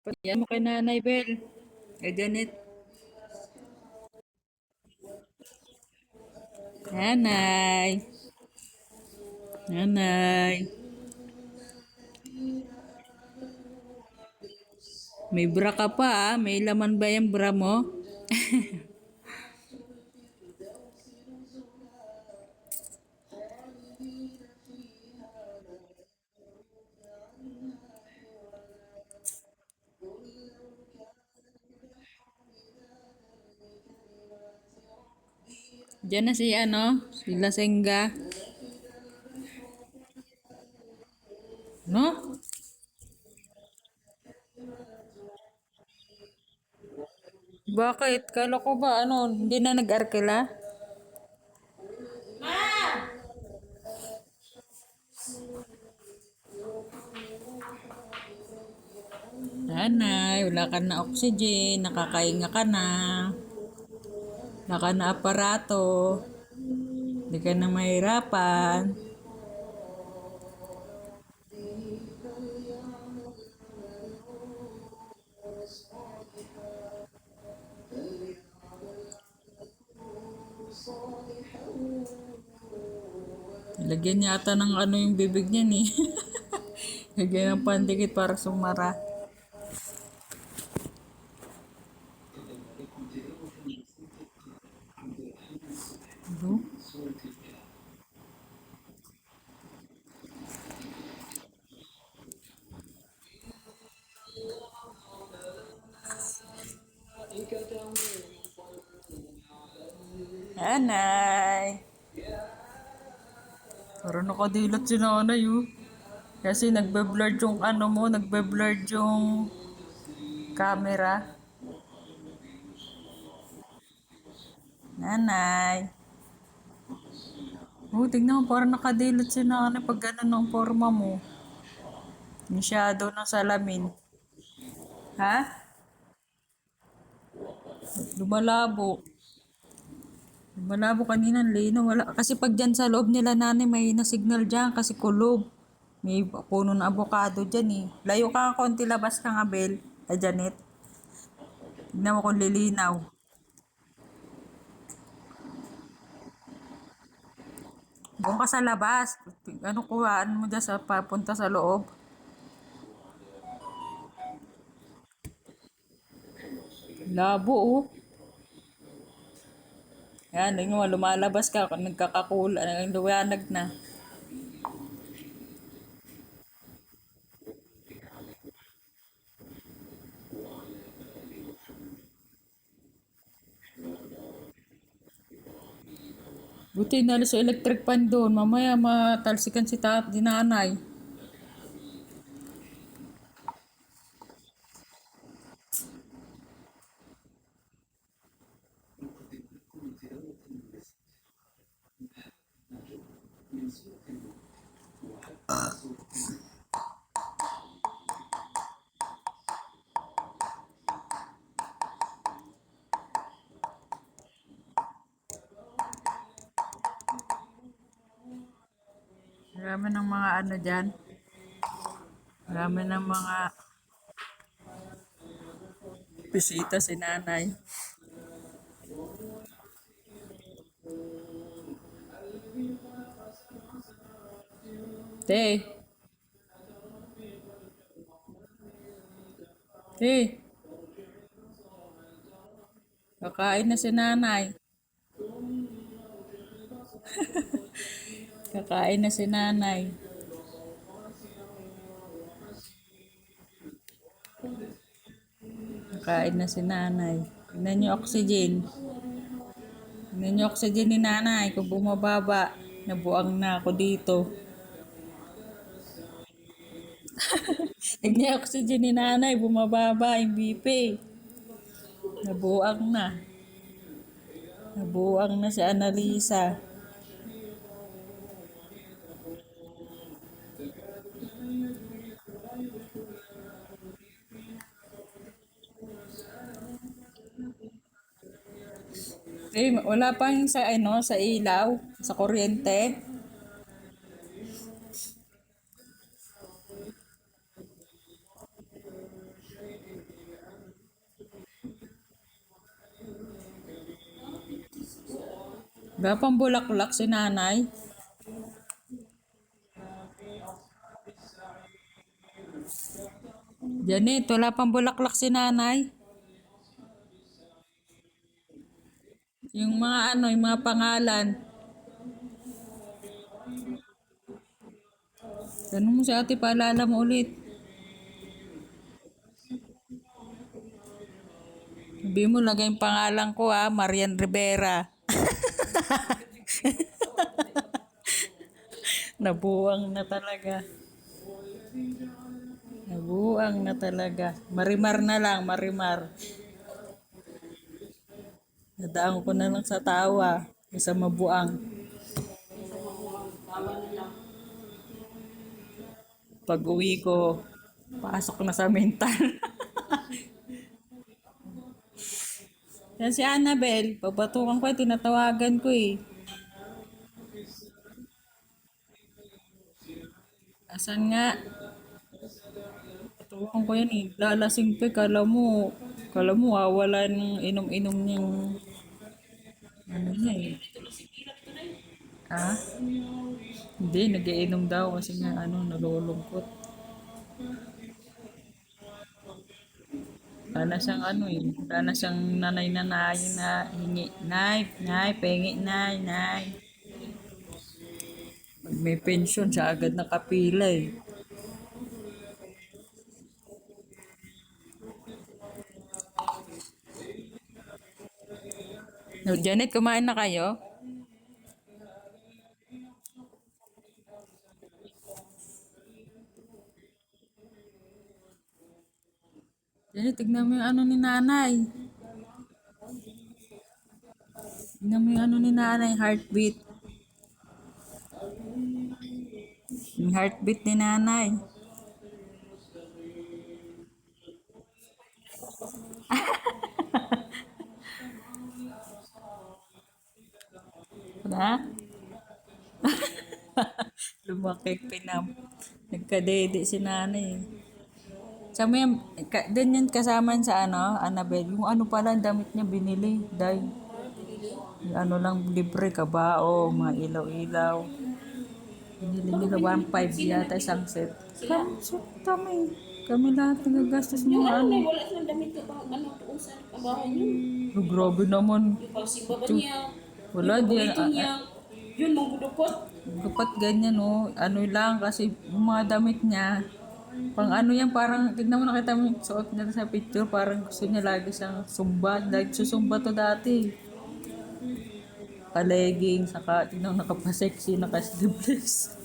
Yan mo kay Nanay Bel. Kay Janet. Nanay. Nanay. May bra ka pa ah. May laman ba yung bra mo? Diyan na si ano, si Lasenga. No? Bakit? Kala ko ba ano, hindi na nag-arkila? Nanay, wala ka na oxygen, nakakainga ka na. Wala ka na aparato. Hindi ka na mahirapan. Lagyan yata ng ano yung bibig niya ni. Lagyan ng pandikit para sumara. Ano? Nanay. Parang nakadilat si nanay oh. Kasi nagbe-blurred yung ano mo, nagbe-blurred yung camera. Nanay. Oh, tingnan mo, parang nakadilat si nanay pag gano'n ang forma mo. Yung shadow ng salamin. Ha? Lumalabo. Lumalabo kanina, lino. Wala. Kasi pag dyan sa loob nila nanay, may na signal dyan kasi kulob. May puno ng avocado dyan eh. Layo ka nga konti, labas ka nga, Bel. Janet. Tignan mo kung lilinaw. Doon ka sa labas. Ano kuhaan mo dyan sa papunta sa loob? Labo oh. Yan, yun nga, lumalabas ka, nagkakakula, luwanag na. Buti na sa electric pan doon, mamaya matalsikan si di nanay. Marami ng mga ano dyan. Marami ng mga bisita si nanay. Te, te, kakain na si nanay. Kakain na si nanay. Kakain na si nanay. Tingnan niyo oxygen. Tingnan niyo oxygen ni nanay. Kung bumababa, nabuang na ako dito. Tingnan niyo oxygen ni nanay. Bumababa yung BP. Nabuang na. Nabuang na si Annalisa. Eh, wala pa yung sa ano, sa ilaw, sa kuryente. Gapang bulaklak si nanay. Janet, wala pang bulaklak si nanay. Yung mga ano, yung mga pangalan. Tanong mo si ate, paalala mo ulit. Sabi mo, lagay yung pangalan ko ha, Marian Rivera. Nabuang na talaga. Nabuang na talaga. Marimar na lang, Marimar. Nadaan ko na lang sa tawa. Isa mabuang. Pag uwi ko, pasok na sa mental. Yan si Annabel, pabatukan ko, tinatawagan ko eh. Asan nga? Patukan ko yan eh. Lalasing pa, kala mo wala ng inom-inom niyang ano niya eh. Ha? Hindi, nagiinom daw kasi nga ano, nalulungkot. Wala na siyang ano eh. Wala na siyang nanay-nanay na hingi. Nay, nay, pengi, nay, nay. Pag may pensyon, siya agad nakapila eh. No, Janet, kumain na kayo? Janet, tignan mo yung ano ni nanay. Tignan mo yung ano ni nanay, heartbeat. Yung heartbeat ni nanay. Ha? Lumaki pinam. Nagkadede si nanay eh. Sa may, din yan kasama sa ano, Annabel. Yung ano pala, ang damit niya binili. Dahil, yung ano lang, libre, kabao, mga ilaw-ilaw. Binili nila 1.5 yata isang set. Kami. Kami lahat nagagastos ng Yung mga ano ano. na wala silang damit ka pang ano doon sa kabahay niyo. Oh, grabe naman. Yung pangsimba ba niya? Wala, Yung di, paborito niya. Yun, mong budukot. dapat ganyan oh. Ano lang, kasi yung mga damit niya, pang ano yan, parang, tignan mo nakita mo yung suot niya sa picture, parang gusto niya lagi siyang sumba. Like, susumba to dati. Ka-legging, saka, tignan mo nakapasexy, naka-sleeveless.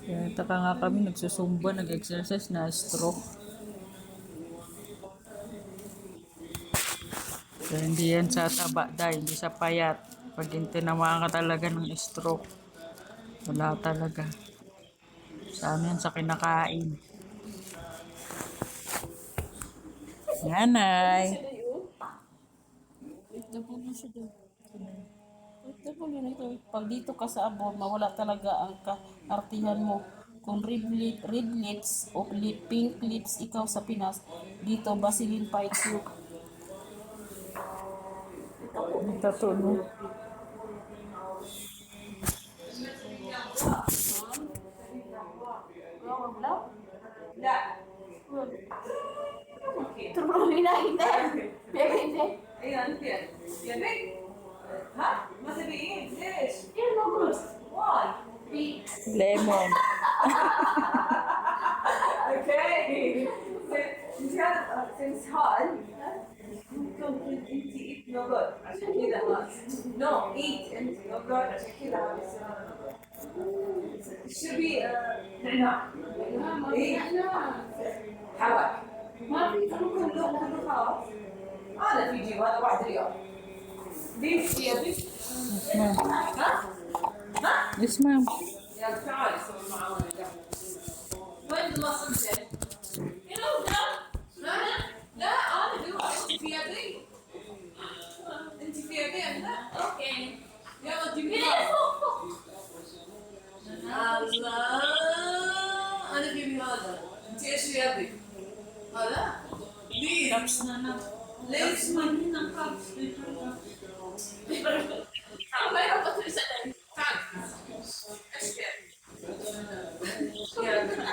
Kaya taka nga kami, nagsusumba, nag-exercise na stroke. Kaya hindi yan sa taba dahil, hindi sa payat. Pag tinamaan ka talaga ng stroke, wala talaga. Sa ano yan, sa kinakain. Nanay. Ito po na siya doon. Ito po yun ito. Pag dito ka sa abroad, mawala talaga ang artihan mo. Kung red lips o pink lips ikaw sa Pinas, dito Vaseline fights you. Ito to, no? Turun na hindi. Pero hindi. ايوه انت يا بنت ها ما تبيين ليش؟ Yan mo girls. واي Lemon. اوكي انت هذا تمثال ممكن انت ايت يogurt عشان كذا ما نو ايت انت يogurt عشان كذا ما بيصير شربي نعناع Ma, ايه mamaya na. حواك Ma, كله كله خلاص هذا في جيب هذا 1 ريال ليش يا بنت Yes, ma'am. ها ها Yes, ma'am. يا تعالي سوي معانا ده وين المصدر؟ يلا لا لا لا انا في يدي انت في يدي لا اوكي يلا جيبي الله انا في هذا انت ايش في يدي؟ هذا؟ ليش؟ Cups na na. ليش؟ Mami ng cups. ما يربط رسالة تعال ايش كده يلا